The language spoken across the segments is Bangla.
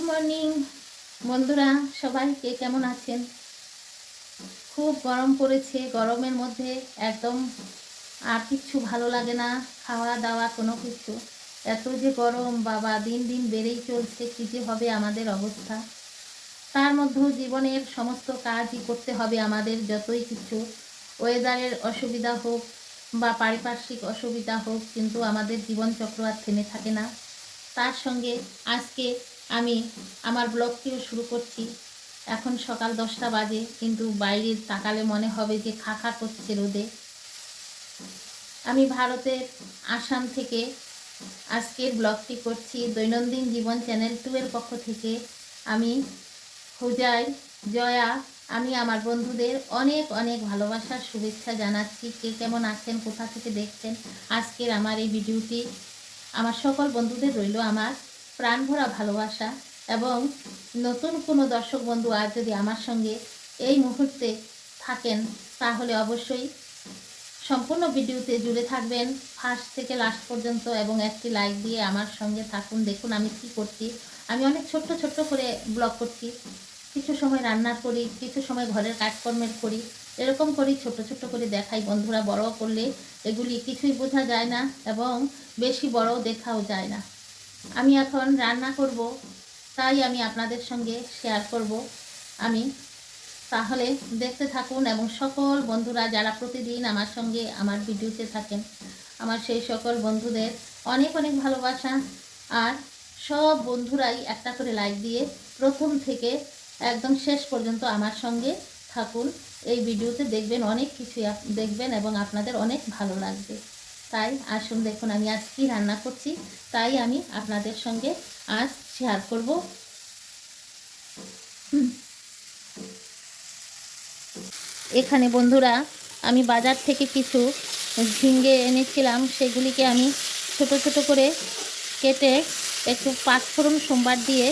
মর্নিং বন্ধুরা, সবাই কে কেমন আছেন? খুব গরম পড়েছে। গরমের মধ্যে একদম আর কিচ্ছু ভালো লাগে না, খাওয়া দাওয়া কোনো কিছু। এত যে গরম বাবা, দিন দিন বেড়েই চলছে। কী যে হবে আমাদের অবস্থা। তার মধ্যেও জীবনের সমস্ত কাজই করতে হবে আমাদের, যতই কিছু ওয়েদারের অসুবিধা হোক বা পারিপার্শ্বিক অসুবিধা হোক, কিন্তু আমাদের জীবনচক্র আর থেমে থাকে না। তার সঙ্গে আজকে আমি আমার ব্লগটিও শুরু করছি। এখন সকাল 10টা বাজে, কিন্তু বাইরে তাকালে মনে হবে যে খা খা করছে রোদে। আমি ভারতের আসাম থেকে আজকের ব্লগটি করছি, দৈনন্দিন জীবন চ্যানেল 2 এর পক্ষ থেকে। আমি হুজাই জয়া, আমি আমার বন্ধুদের অনেক অনেক ভালোবাসার শুভেচ্ছা জানাচ্ছি। কে কেমন আছেন, কোথা থেকে দেখছেন আজকের আমার এই ভিডিওটি, আমার সকল বন্ধুদের রইল আমার প্রাণ ভরা ভালোবাসা। এবং নতুন কোনো দর্শক বন্ধু আজ যদি আমার সঙ্গে এই মুহূর্তে থাকেন, তাহলে অবশ্যই সম্পূর্ণ ভিডিওতে জুড়ে থাকবেন ফার্স্ট থেকে লাস্ট পর্যন্ত, এবং একটি লাইক দিয়ে আমার সঙ্গে থাকুন। দেখুন আমি কি করছি। আমি অনেক ছোট্ট ছোট্ট করে ব্লগ করছি। কিছু সময় রান্না করি, কিছু সময় ঘরের কাজকর্মের করি, এরকম করি ছোট ছোট করে দেখাই। বন্ধুরা, বড় করলে এগুলি কিছুই বোঝা যায় না এবং বেশি বড় দেখাও যায় না। আমি এখন রান্না করব, তাই আমি আপনাদের সঙ্গে শেয়ার করব। আমি তাহলে দেখতে থাকুন, এবং সকল বন্ধুরা যারা প্রতিদিন আমার সঙ্গে আমার ভিডিওতে থাকেন, আমার সেই সকল বন্ধুদের অনেক অনেক ভালোবাসা। আর সব বন্ধুরাই একটা করে লাইক দিয়ে প্রথম থেকে একদম শেষ পর্যন্ত আমার সঙ্গে থাকুন। এই ভিডিওতে দেখবেন অনেক কিছুই দেখবেন এবং আপনাদের অনেক ভালো লাগবে। তাই আসুন দেখুন আমি আজ কী রান্না করছি, তাই আমি আপনাদের সঙ্গে আজ শেয়ার করব। এখানে বন্ধুরা আমি বাজার থেকে কিছু ঝিঙে এনেছিলাম, সেগুলিকে আমি ছোট ছোট করে কেটে একটু পাঁচফোড়ন সোমবার দিয়ে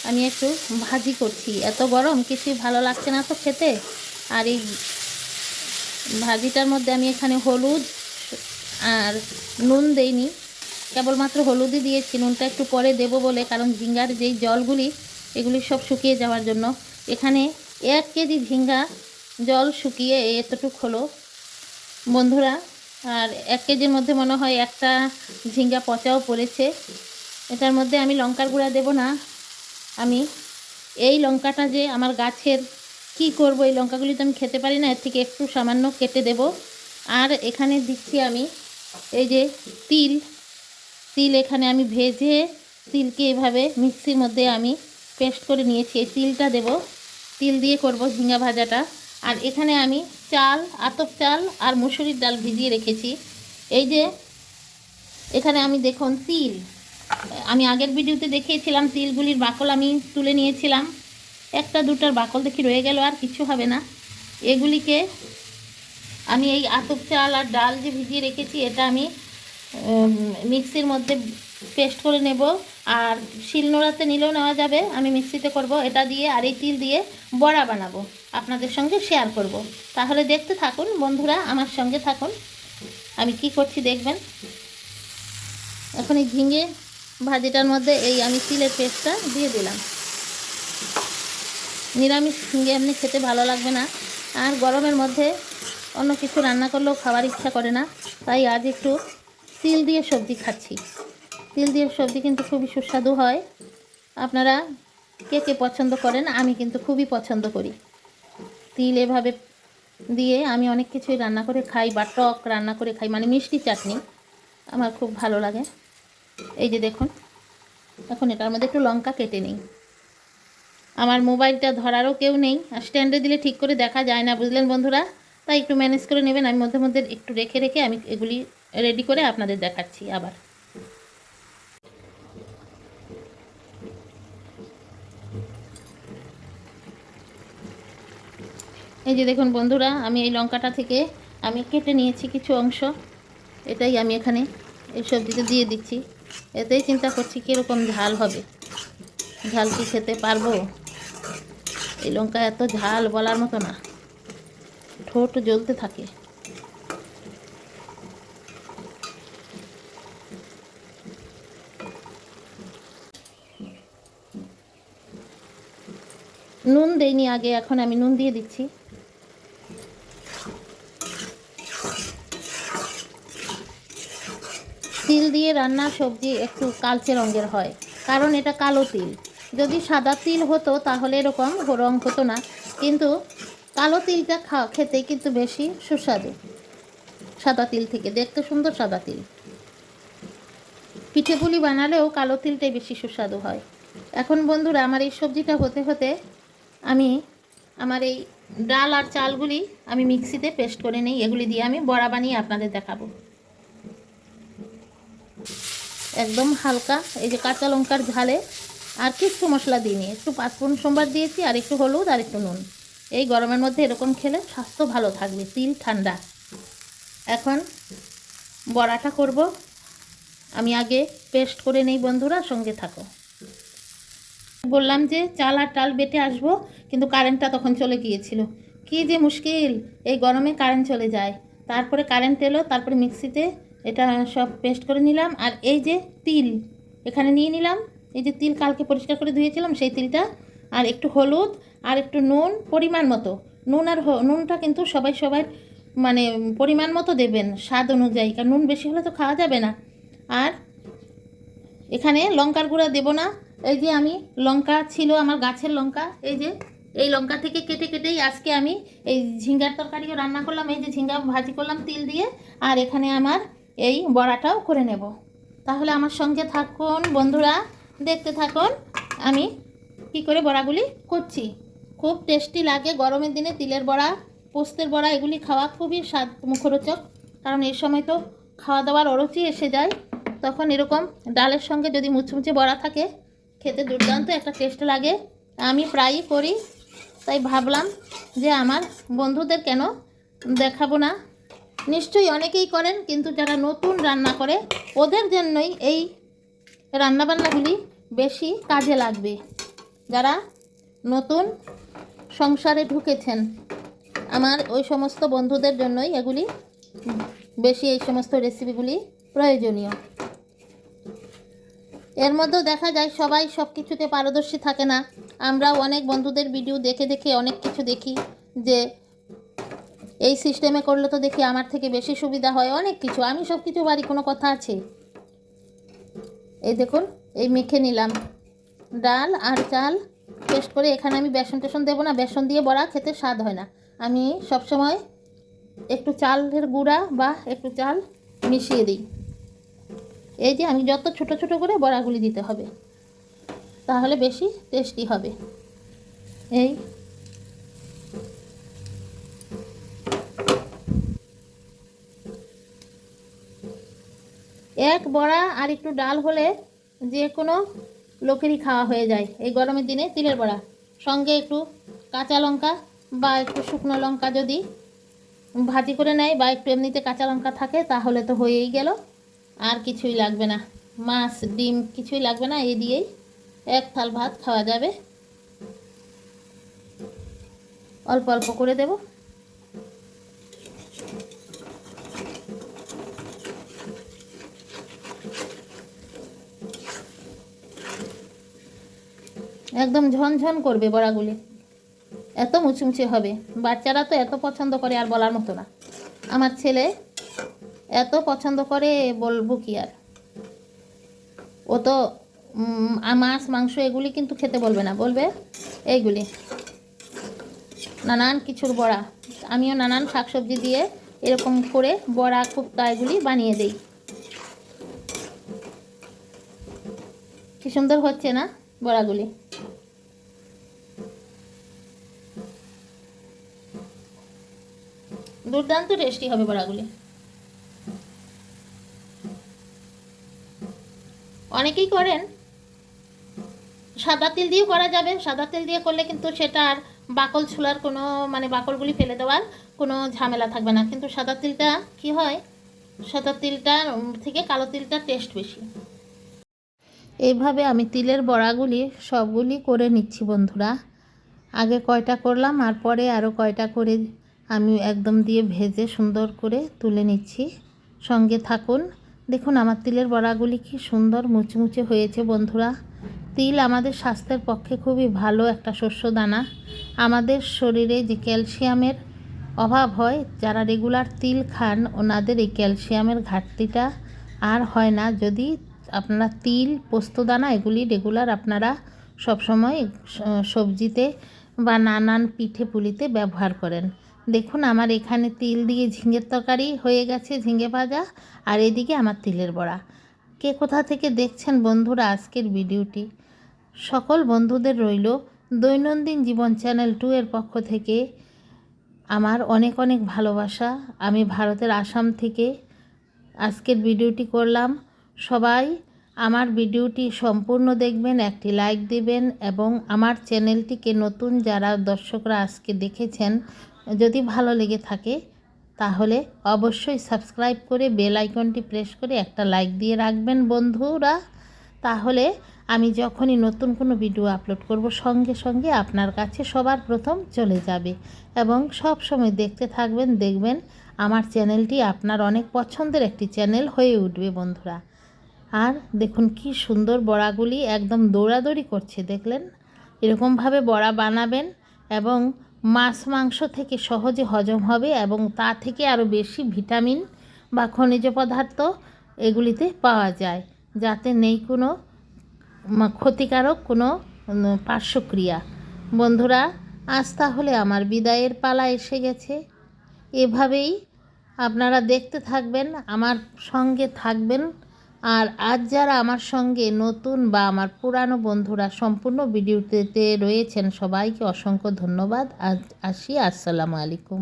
আমি একটু ভাজি করছি। এত গরম কিছুই ভালো লাগছে না তো খেতে। আর এই ভাজিটার মধ্যে আমি এখানে হলুদ আর নুন দেইনি, কেবলমাত্র হলুদই দিয়েছি, নুনটা একটু পরে দেব বলে, কারণ ঝিঙ্গার যেই জলগুলি এগুলি সব শুকিয়ে যাওয়ার জন্য। এখানে 1 কেজি ঝিঙ্গা জল শুকিয়ে এতটুক হলো বন্ধুরা। আর 1 কেজির মধ্যে মনে হয় একটা ঝিঙ্গা পচাও পড়েছে। এটার মধ্যে আমি লঙ্কার গুঁড়া দেব না। আমি এই লঙ্কাটা যে আমার গাছের, কি করব, এই লঙ্কাগুলি তো আমি খেতে পারি না, এর থেকে একটু সামান্য কেটে দেব। আর এখানে দিচ্ছি আমি এই যে তিল। এখানে আমি ভেজে তিলকে এভাবে মিক্সির মধ্যে আমি পেস্ট করে নিয়েছি, এই তিলটা দেব। তিল দিয়ে করব ঝিঙ্গা ভাজাটা। আর এখানে আমি চাল, আতপ চাল আর মুসুরির ডাল ভিজিয়ে রেখেছি। এই যে এখানে আমি দেখুন তিল, আমি আগের ভিডিওতে দেখিয়েছিলাম তিলগুলির বাকল আমি তুলে নিয়েছিলাম। একটা দুটার বাকল দেখি রয়ে গেল, আর কিছু হবে না। এগুলিকে আমি এই আতপ চাল আর ডাল যে ভিজিয়ে রেখেছি, এটা আমি মিক্সির মধ্যে পেস্ট করে নেব। আর শিলনোড়াতে নিলেও নেওয়া যাবে, আমি মিক্সিতে করব। এটা দিয়ে আর এই তিল দিয়ে বড়া বানাবো, আপনাদের সঙ্গে শেয়ার করব। তাহলে দেখতে থাকুন বন্ধুরা, আমার সঙ্গে থাকুন, আমি কি করছি দেখবেন। এখন এই ঝিঙে ভাজিটার মধ্যে এই আমি তিলের পেস্টটা দিয়ে দিলাম। নিরামিষ ঝিঙে এমনি খেতে ভালো লাগবে না, আর গরমের মধ্যে অন্য কিছু রান্না করলেও খাওয়ার ইচ্ছা করে না, তাই আজ একটু তিল দিয়ে সবজি খাচ্ছি। তিল দিয়ে সবজি কিন্তু খুবই সুস্বাদু হয়। আপনারা কে কে পছন্দ করেন? আমি কিন্তু খুবই পছন্দ করি তিল এভাবে দিয়ে। আমি অনেক কিছুই রান্না করে খাই, বা টক রান্না করে খাই, মানে মিষ্টি চাটনি আমার খুব ভালো লাগে। এই যে দেখুন, এখন এটার মধ্যে একটু লঙ্কা কেটে নিই। আমার মোবাইলটা ধরারও কেউ নেই, আর স্ট্যান্ডে দিলে ঠিক করে দেখা যায় না, বুঝলেন বন্ধুরা, তাই একটু ম্যানেজ করে নেবেন। আমি মধ্যে মধ্যে একটু রেখে রেখে আমি এগুলি রেডি করে আপনাদের দেখাচ্ছি আবার। এই যে দেখুন বন্ধুরা, আমি এই লঙ্কাটা থেকে আমি কেটে নিয়েছি কিছু অংশ, এটাই আমি এখানে এই সবজিতে দিয়ে দিচ্ছি। এতেই চিন্তা করছি কীরকম ঝাল হবে, ঝাল কি খেতে পারবো। এই লঙ্কা এত ঝাল বলার মতো না, ঠোঁট জ্বলতে থাকে। নুন দেইনি আগে, এখন আমি নুন দিয়ে দিচ্ছি। তিল দিয়ে রান্না সবজি একটু কালচে রঙের হয়, কারণ এটা কালো তিল। যদি সাদা তিল হতো তাহলে এরকম রঙ হতো না, কিন্তু কালো তিলটা খেতে কিন্তু বেশি সুস্বাদু সাদা তিল থেকে। দেখতে সুন্দর সাদা তিল। পিঠে পুলি বানালেও কালো তিলটাই বেশি সুস্বাদু হয়। এখন বন্ধুরা আমার এই সবজিটা হতে হতে আমি আমার এই ডাল আর চালগুলি আমি মিক্সিতে পেস্ট করে নিই। এগুলি দিয়ে আমি বড়া বানিয়ে আপনাদের দেখাবো। একদম হালকা এই যে কাঁচা লঙ্কার ঝালে, আর কিছু মশলা দিইনি, একটু পাঁচফোড়ন সোমবার দিয়েছি, আর একটু হলুদ আর একটু নুন। এই গরমের মধ্যে এরকম খেলে স্বাস্থ্য ভালো থাকবে, তিল ঠান্ডা। এখন বড়াটা করব, আমি আগে পেস্ট করে নেই। বন্ধুরা সঙ্গে থাকো। বললাম যে চাল আর ডাল বেটে আসবো, কিন্তু কারেন্টটা তখন চলে গিয়েছিল। কি যে মুশকিল, এই গরমে কারেন্ট চলে যায়। তারপরে কারেন্ট এলো, তারপরে মিক্সিতে এটা সব পেস্ট করে নিলাম। আর এই যে তিল এখানে নিয়ে নিলাম, এই যে তিল কালকে পরিষ্কার করে ধুয়েছিলাম সেই তিলটা, আর একটু হলুদ আর একটু নুন পরিমাণ মতো। নুন আর নুনটা কিন্তু সবাই মানে পরিমাণ মতো দেবেন, স্বাদ অনুযায়ী, কারণ নুন বেশি হলে তো খাওয়া যাবে না। আর এখানে লঙ্কার গুঁড়া দেব না। এই যে আমি লঙ্কা ছিল আমার গাছের লঙ্কা, এই যে এই লঙ্কা থেকে কেটে কেটেই আজকে আমি এই ঝিঙ্গার তরকারিও রান্না করলাম। এই যে ঝিঙ্গা ভাজি করলাম তিল দিয়ে, আর এখানে আমার এই বড়াটাও করে নেব। তাহলে আমার সঙ্গে থাকুন বন্ধুরা, দেখতে থাকুন আমি কি করে বড়াগুলি করছি। খুব টেস্টি লাগে গরমের দিনে তিলের বড়া, পোস্তের বড়া, এগুলি খাওয়া খুবই স্বাদ মুখরোচক। কারণ এই সময় তো খাওয়া দাওয়ার অরুচি এসে যায়, তখন এরকম ডালের সঙ্গে যদি মুচমুচে বড়া থাকে, খেতে দুর্দান্ত একটা টেস্ট লাগে। আমি প্রায়ই করি, তাই ভাবলাম যে আমার বন্ধুদের কেন দেখাবো না। নিশ্চয়ই অনেকেই করেন, কিন্তু যারা নতুন রান্না করে ওদের জন্যই এই রান্নাবান্নাগুলি বেশি কাজে লাগবে। যারা নতুন সংসারে ঢুকেছেন, আমার ওই সমস্ত বন্ধুদের জন্যই এগুলি বেশি, এই সমস্ত রেসিপিগুলি প্রয়োজনীয়। এর মধ্যেও দেখা যায় সবাই সব কিছুতে পারদর্শী থাকে না। আমরাও অনেক বন্ধুদের ভিডিও দেখে দেখে অনেক কিছু দেখি, যে এই সিস্টেমে করলে তো দেখি আমার থেকে বেশি সুবিধা হয় অনেক কিছু। আমি সব কিছু পারি, কোনো কথা আছে? এই দেখুন, এই মেখে নিলাম ডাল আর চাল পেস্ট করে। এখানে আমি বেসন টেসন দেবো না, বেসন দিয়ে বড়া খেতে স্বাদ হয় না। আমি সবসময় একটু চালের গুঁড়া বা একটু চাল মিশিয়ে দিই। এই যে আমি যত ছোট ছোট করে বড়াগুলি দিতে হবে, তাহলে বেশি টেস্টি হবে। এই এক বড়া আর একটু ডাল হলে যে কোনো লোকেরই খাওয়া হয়ে যায় এই গরমের দিনে তিলের বড়া। সঙ্গে একটু কাঁচা লঙ্কা বা একটু শুকনো লঙ্কা যদি ভাজি করে নেয়, বা একটু এমনিতে কাঁচা লঙ্কা থাকে, তাহলে তো হয়েই গেল। আর কিছুই লাগবে না, মাছ ডিম কিছুই লাগবে না, এই দিয়েই এক থাল ভাত খাওয়া যাবে। অল্প অল্প করে দেব। একদম ঝনঝন করবে বড়াগুলি, এত মুচমুচে হবে। বাচ্চারা তো এত পছন্দ করে আর বলার মতো না। আমার ছেলে এত পছন্দ করে, বলবো কি আর। ও তো মাছ মাংস এগুলি কিন্তু খেতে বলবে না, বলবে এইগুলি নানান কিছুর বড়া। আমিও নানান শাকসবজি দিয়ে এরকম করে বড়া কুপ্তা এগুলি বানিয়ে দেই। কি সুন্দর হচ্ছে না বড়াগুলি? দুর্দান্ত টেস্টি হবে বড়াগুলি। অনেকেই করেন সাদা তেল দিয়েও করা যাবে। সাদা তেল দিয়ে করলে কিন্তু সেটা আর বাকল ছোলার কোনো, মানে বাকলগুলি ফেলে দেওয়ার কোনো ঝামেলা থাকবে না। কিন্তু সাদা তিলটা কি হয়, সাদা তিলটা থেকে কালো তিলটার টেস্ট বেশি। এইভাবে আমি তিলের বড়াগুলি সবগুলি করে নিচ্ছি বন্ধুরা। আগে কয়টা করলাম আর পরে আরও কয়টা করে আমি একদম দিয়ে ভেজে সুন্দর করে তুলে নিচ্ছি। সঙ্গে থাকুন, দেখুন আমার তিলের বড়াগুলি কি সুন্দর মুচমুচে হয়েছে বন্ধুরা। তিল আমাদের স্বাস্থ্যের পক্ষে খুবই ভালো একটা শস্য দানা। আমাদের শরীরে যে ক্যালসিয়ামের অভাব হয়, যারা রেগুলার তিল খান ওনাদের এই ক্যালসিয়ামের ঘাটতিটা আর হয় না যদি আপনারা তিল, পোস্তদানা এগুলি রেগুলার আপনারা সবসময় সবজিতে বা নানান পিঠে পুলিতে ব্যবহার করেন। দেখুন আমার এখানে তিল দিয়ে ঝিঙের তরকারি হয়ে গেছে, ঝিঙে ভাজা, আর এদিকে আমার তিলের বড়া। কে কোথা থেকে দেখছেন বন্ধুরা আজকের ভিডিওটি, সকল বন্ধুদের রইল দৈনন্দিন জীবন চ্যানেল 2 এর পক্ষ থেকে আমার অনেক অনেক ভালোবাসা। আমি ভারতের আসাম থেকে আজকের ভিডিওটি করলাম। সবাই আমার ভিডিওটি সম্পূর্ণ দেখবেন, একটি লাইক দিবেন এবং আমার চ্যানেলটিকে নতুন যারা দর্শকরা আজকে দেখেছেন যদি ভালো লেগে থাকে তাহলে অবশ্যই সাবস্ক্রাইব করে বেল আইকনটি প্রেস করে একটা লাইক দিয়ে রাখবেন বন্ধুরা। তাহলে আমি যখনই নতুন কোনো ভিডিও আপলোড করব সঙ্গে সঙ্গে আপনার কাছে সবার প্রথম চলে যাবে এবং সব সময় দেখতে থাকবেন। দেখবেন আমার চ্যানেলটি আপনার অনেক পছন্দের একটি চ্যানেল হয়ে উঠবে বন্ধুরা। আর দেখুন কি সুন্দর বড়াগুলি একদম দৌড়াদৌড়ি করছে, দেখলেন? এরকমভাবে বড়া বানাবেন এবং মাছ মাংস থেকে সহজে হজম হবে এবং তা থেকে আরও বেশি ভিটামিন বা খনিজ পদার্থ এগুলিতে পাওয়া যায়, যাতে নেই কোনো ক্ষতিকারক কোনো পার্শ্বক্রিয়া। বন্ধুরা আজ তাহলে আমার বিদায়ের পালা এসে গেছে। এভাবেই আপনারা দেখতে থাকবেন, আমার সঙ্গে থাকবেন। আর আজ যারা আমার সঙ্গে নতুন বা আমার পুরানো বন্ধুরা সম্পূর্ণ ভিডিওতে রয়েছেন সবাইকে অসংখ্য ধন্যবাদ। আজ আসি, আসসালামু আলাইকুম।